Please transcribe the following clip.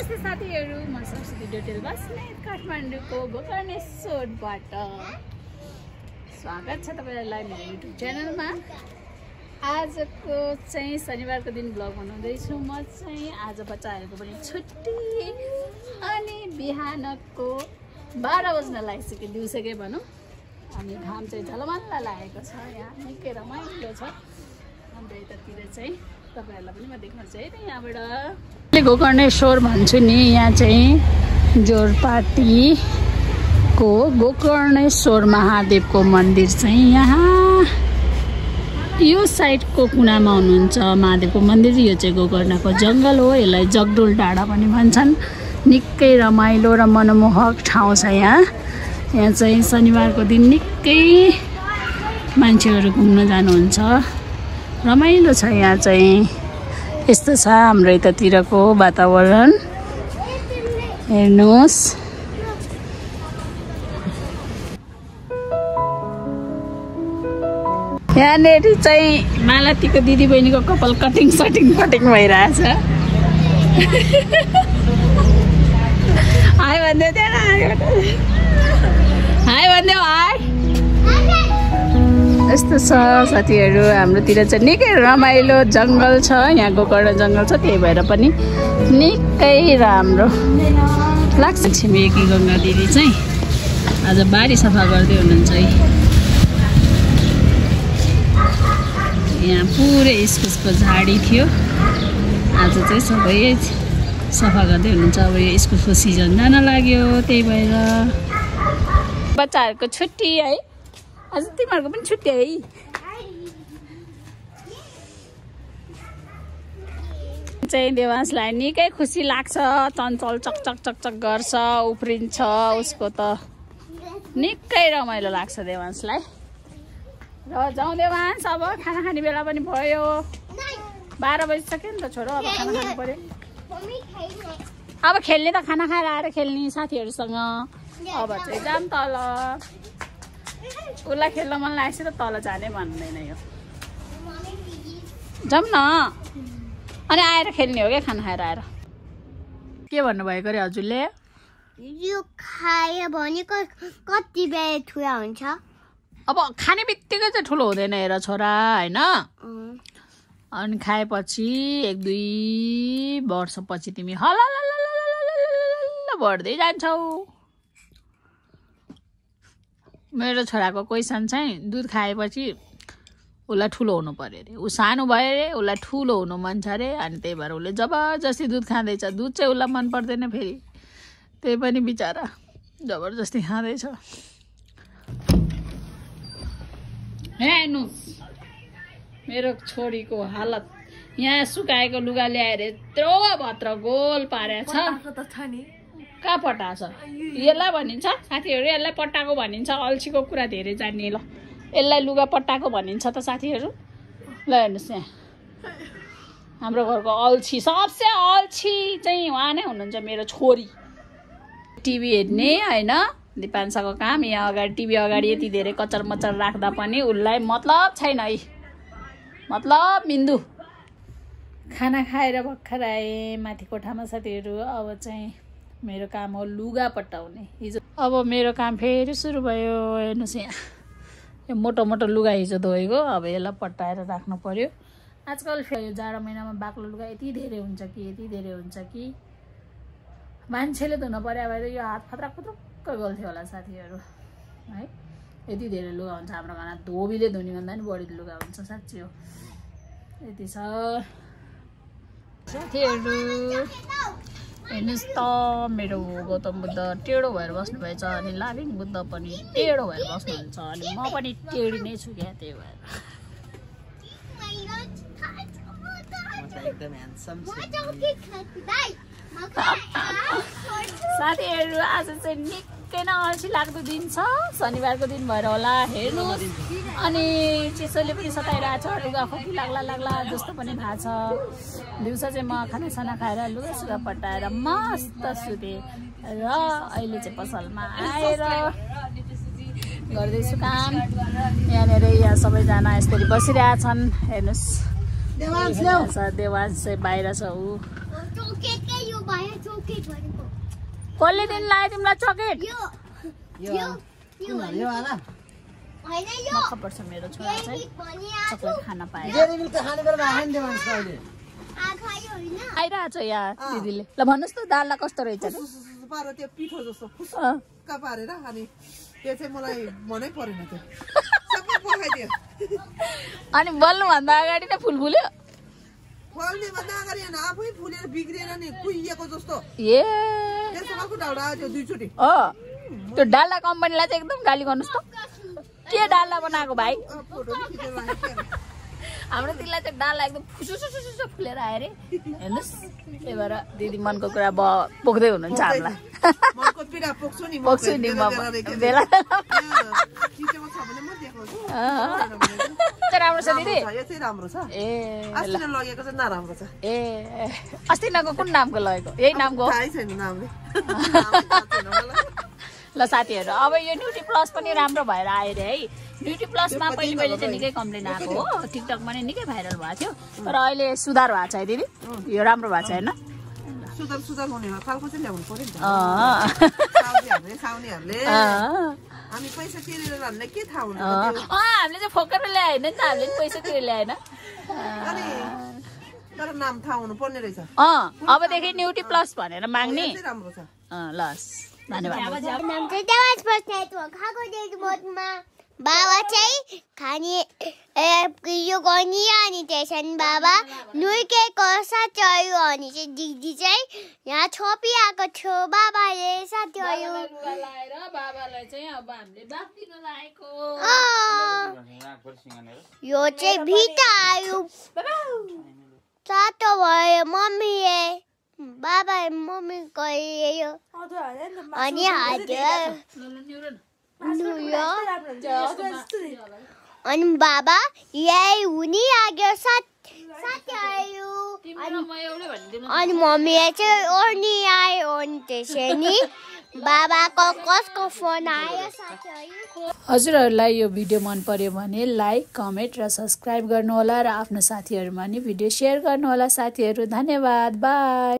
नमस्ते साथीहरु, म सरस्वती डोटेल बस्नेत काठमाडौँको गोकर्णेश्वरबाट स्वागत छ तपाईहरुलाई मेरो युट्युब च्यानलमा। आजको चाहिँ शनिबारको दिन ब्लग बनाउँदैछु म चाहिँ। आज बच्चाहरुको पनि छुट्टी अनि बिहानको 12 बज्न लागिसक्यो, दिउँसोकै भनौं। अनि घाम चाहिँ झलमल्ल लागेको छ, यहाँ निकै रमाइलो छ हाम्रो यतातिर चाहिँ। तपाईहरुलाई पनि म देखाउँछु है त यहाँबाट। गोकर्णेश्वर भन्छु नि, यहाँ चाहिँ जोरपाटीको गोकर्णेश्वर महादेवको मन्दिर चाहिँ यहाँ यो साइडको कुनामा हुनुहुन्छ महादेवको मन्दिर। यो चाहिँ गोकर्णको जङ्गल हो, यसलाई जगडोल डाँडा पनि भन्छन्। निकै रमाइलो र मनमोहक ठाउँ छ यहाँ। यहाँ चाहिँ शनिबारको दिन निकै मान्छेहरू घुम्न जानुहुन्छ, रमाइलो छ यहाँ चाहिँ। यस्तो छ हाम्रो यतातिरको वातावरण, हेर्नुहोस्। यहाँनिर चाहिँ मालतीको दिदीबहिनीको कपाल कटिङ भइरहेछ। हाय भन्दै थिएन, हाय भन्दै हाय। यस्तो छ साथीहरु, हाम्रोतिर चाहिँ निकै रमाइलो जङ्गल छ। यहाँ गोकर्ण जङ्गल छ, त्यही भएर पनि निकै राम्रो लाग्छ। छिमेकी गङ्गा दिदी चाहिँ आज बारी सफा गर्दै हुनुहुन्छ है। यहाँ पुरै इस्कुसको झाडी थियो, आज चाहिँ सबै सफा गर्दै हुनुहुन्छ। अब यो इस्कुसको सिजन जान लाग्यो, त्यही भएर बच्चाहरूको छुट्टी है। आज तिमीहरूको पनि छुट्टी है। चाहिँ देवांशलाई निकै खुसी लाग्छ, चञ्चल चकचक चकचक गर्छ, उफ्रिन्छ, उसको त निकै रमाइलो लाग्छ देवांशलाई। र जाउँ देवांश, अब खाना खाने बेला पनि भयो, 12 बजिसक्यो नि त छोरो, अब खाना खानु पर्यो। अब खेल्ने त खाना खाएर आएर खेल्ने साथीहरूसँग। अब चाहिँ जाम तल, उसलाई खेल्न मन लागेपछि त तल जाने भन्दैन यो, जाऊँ न। अनि आएर खेल्ने हो क्या, खाना खाएर आएर। के भन्नुभएको अरे हजुरले? यो खायो भने कति बेला ठुला हुन्छ? अब खाने बित्तिकै चाहिँ ठुलो हुँदैन हेर छोरा, होइन? अनि खाएपछि 1-2 वर्षपछि तिमी हल्ला बढ्दै जान्छौ। मेरो छोराको क्वेसन चाहिँ दुध खाएपछि उसलाई ठुलो हुनु पर्यो अरे। ऊ सानो भयो अरे, उसलाई ठुलो हुनु मन छ अरे। अनि त्यही भएर उसले जबरजस्ती दुध खाँदैछ। दुध चाहिँ उसलाई मन पर्दैन फेरि, त्यही पनि बिचरा जबरजस्ती खाँदैछ। हेर्नुहोस् मेरो छोरीको हालत, यहाँ सुकाएको लुगा ल्याएर यत्रो भत्र गोल पारेछ। कहाँ पटाछ? यसलाई भनिन्छ साथीहरू, यसलाई पट्टाको भनिन्छ। अल्छीको कुरा धेरै जान्ने। ल यसलाई लुगा पट्टाको भनिन्छ त साथीहरू। ल हेर्नुहोस् यहाँ हाम्रो घरको अल्छी, सबसे अल्छी चाहिँ उहाँ नै हुनुहुन्छ, मेरो छोरी। टिभी हेर्ने होइन, दिपान्साको काम। यहाँ अगाडि टिभी अगाडि यति धेरै कचर मचर राख्दा पनि उसलाई मतलब छैन है, मतलब बिन्दु। खाना खाएर भर्खर आएँ माथि कोठामा साथीहरू। अब चाहिँ मेरो काम हो लुगा पट्टाउने। हिजो अब मेरो काम फेरि सुरु भयो। हेर्नुहोस् यहाँ यो मोटो मोटो लुगा हिजो धोएको, अब यसलाई पट्टाएर राख्नु पर्यो। आजकल यो जाडो महिनामा बाक्लो लुगा यति धेरै हुन्छ कि मान्छेले धुन पर्यो भएर यो हात फत्रक फत्रक्क गल्थ्यो होला साथीहरू है। यति धेरै लुगा हुन्छ हाम्रो घरमा, धोबीले धुने भन्दा पनि बढी लुगा हुन्छ, साँच्चै हो। यति छ साथीहरू। हेर्नुहोस् त मेरो गौतम बुद्ध टेढो भएर बस्नुभएछ, अनि लाभिङ बुद्ध पनि टेढो भएर बस्नुहुन्छ, अनि म पनि टेढी नै छु क्या, त्यही भएर। साथीहरू आज चाहिँ निकै नै अल्छी लाग्दो दिन छ, शनिबारको दिन भएर होला। हेर्नुहोस् अनि चिसोले पनि सताइरहेको छ, लुगा खोकी लाग्ला जस्तो पनि भएको छ। दिउँसो चाहिँ म खानासाना खाएर लुगासुगा पट्टाएर मस्त सुतेँ र अहिले चाहिँ पसलमा आएर गर्दैछु काम। यहाँनिर यहाँ सबैजना यसरी बसिरहेछन्। हेर्नुहोस् देवांश चाहिँ बाहिर छ, ऊ भयो चोकेट भनेको कसले दिन लायो तिमीलाई चकलेट यो वाला हैन यो मक्ख पर्छ मेरो छोरा चाहिँ चकलेट खान पाए डेरी मिल्क खाने बेला खाने दे मान्छे अहिले खायो हैन आइरहेको छ यहाँ दिदीले ल भन्नुहोस् त दाललाई कस्तो रहेछ नि पारो त्यो पिठो जस्तो फुस्का पारेर अनि त्यो चाहिँ मलाई मनै परेन त्यो सबै पकाइदियो अनि बल्नुभन्दा अगाडि नै फुल फुल्यो फल्ने भन्दा अगाडि होइन आफै फुलेर बिग्रिएर नि कुहिएको जस्तो ए त्यसको ढाउडा आयो दुईचोटि त्यो डाल्डा कम्पनीलाई चाहिँ एकदम गाली गर्नुहोस् त के डाल्डा बनाएको भाइ फोटो खिचेर राखेको हाम्रो दिदीलाई चाहिँ डाल्डा एकदम फुसुसुसुसु फुलेर आयो अरे हेर्नुहोस् त्यही भएर दिदी मनको कुरा पोख्दै हुनुहुन्छ हामीलाई मनको पीडा पोख्छु नि पोख्छु नि म बेला खिचेको छ भने म देखाउँछु राम्रो छ दिदी यो चाहिँ राम्रो छ ए अस्ति नै लगेको चाहिँ नराम्रो छ ए अस्ति नको कुन नामको लगेको यही नामको थाहै छैन नामले ल साथीहरू अब यो न्युट्री प्लस पनि राम्रो भएर आयो अरे है न्युट्री प्लसमा पहिले पहिले चाहिँ निकै कम्प्लेन आएको हो टिकटकमा नि निकै भाइरल भएको थियो तर अहिले सुधार भएको छ है दिदी यो राम्रो भएको छ होइन सुधार हुने हो खालको चाहिँ ल्याउनु पर्यो नि त खाउनेहरूले हामी पैसा तिरेर लाने के थाहा हुनु हामीले चाहिँ फोकेर ल्याएन नि त हामीले पनि पैसा तिरेर ल्याएन अनि तर नाम थाहा हुनु पर्ने रहेछ अबदेखि न्युट्री प्लस भनेर माग्ने राम्रो छ ल धन्यवाद नाम चाहिँ देवाज बस्नेको खाएको देख्नु मोटमा बाबा चाहिँ खाने यो गर्ने अनि त्यसरी बाबा नुर्केको साथीहरू अनि चाहिँ दिदी चाहिँ यहाँ छोपिआएको थियो बाबाले साथीहरू बाबालाई चाहिँ अब हामीले बाफ दिन लागेको यो चाहिँ भिटा आयो तातो भयो मम्मीले बाबा मम्मी गयो अनि अनि बाबा यही हुने आग्यो साथीहरू अनि मम्मीले चाहिँ ओर्नी आयो अनि त्यसरी बाबाको कसको फोन आयो साथीहरू हजुरहरूलाई यो भिडियो मन पर्यो भने लाइक कमेन्ट र सब्सक्राइब गर्नुहोला र आफ्नो साथीहरूमा नि भिडियो सेयर गर्नुहोला साथीहरू धन्यवाद बाई